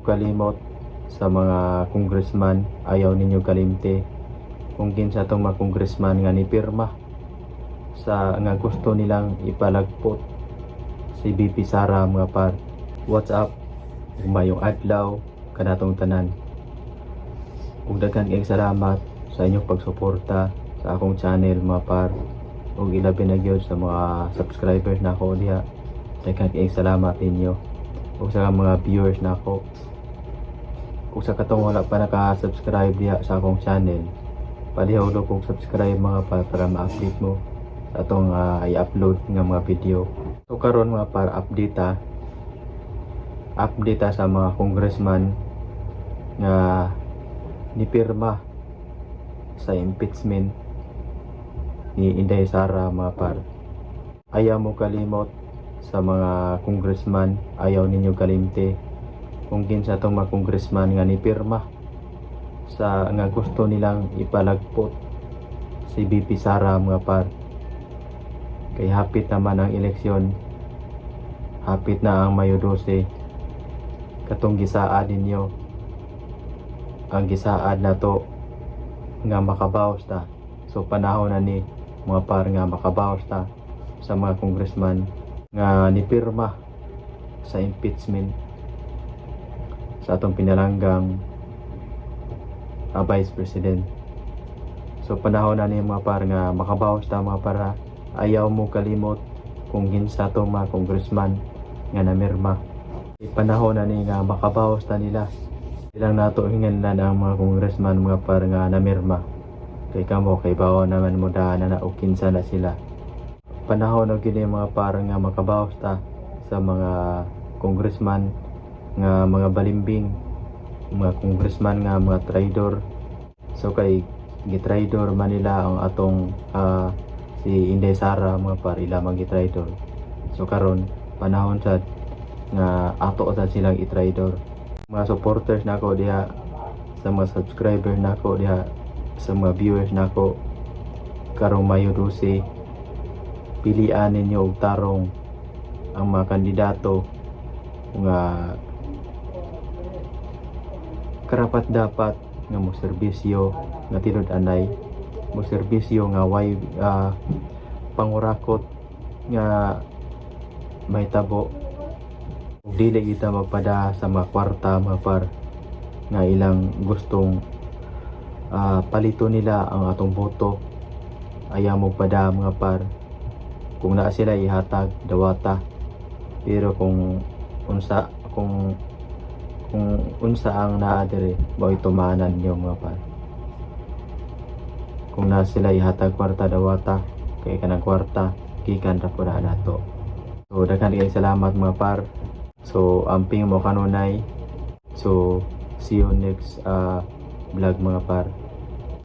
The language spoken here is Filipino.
kalimot sa mga congressman, ayaw ninyo kalimte kung kinsa tong mga congressman nga nipirma sa nga gusto nilang ipalagpot si BP Sara mga par. What's up? Umayong adlaw kanatong tanan. Ug daghan kayong salamat sa inyong pagsuporta sa akong channel mga par. Ug ilabi na gyud sa mga subscribers nako diha. Daghan kayong salamat ninyo. Ug sa mga viewers nako. Kung sa katong wala pa naka-subscribe diha sa akong channel, palihawlo kong subscribe mga par para ma-update mo sa atong i-upload nga mga video. So karon mga par, update sa mga congressman nga nipirma sa impeachment ni Inday Sara mga par. Ayaw mo kalimot sa mga congressman, ayaw ninyo kalimte kung kinsa tong mga congressman nga nipirma sa nga gusto nilang ipalagpot si BP Sara mga par. Kay hapit naman ang eleksyon, hapit na ang Mayo 12. Katong gisaad ninyo, ang gisaad na to nga makabawas ta. So panahon na ni mga par nga makabawas ta sa mga congressman nga nipirma sa impeachment sa atong pinalanggang Vice President. So panahon na ni mga par nga makabawas ta mga para. Ayaw mo kalimot kung kinsa tong mga congressman nga namirma. Panahon na ni nga makabawas ta nila. Ilang nato hinganlan ang mga congressman mga par nga namirma. Kay kamo kay bawo naman mo daan na o kinsa na sila. Panahon na gini mga par nga makabawas ta sa mga congressman nga mga balimbing, mga congressman nga mga traidor. So kay gitraidor man nila ang atong si Inday Sara mga par, ilamang gitraidor. So karon panahon sad nga ato sad silang itraidor. Mga supporters nako diha, sa mga subscribers nako diha, sa mga viewers nako karong Mayo 12, pilian ninyo og tarong ang mga kandidato nga karapat dapat nga mo serbisyo nga tinud-anay, mo serbisyo nga way pangurakot nga may tabo. Dili kita magpada sa mga kwarta mga par nga ilang gustong palito nila ang atong boto. Ayaw mo pada mga par kung naa sila ihatag dawata, pero kung unsa ang naa dire mao tumanan niyo mga par. Kung na sila ihatag kwarta dawata, kay kanang kwarta gikan ra pud nato. So daghan kayong salamat mga par. So amping mo kanunay. So see you next vlog mga par.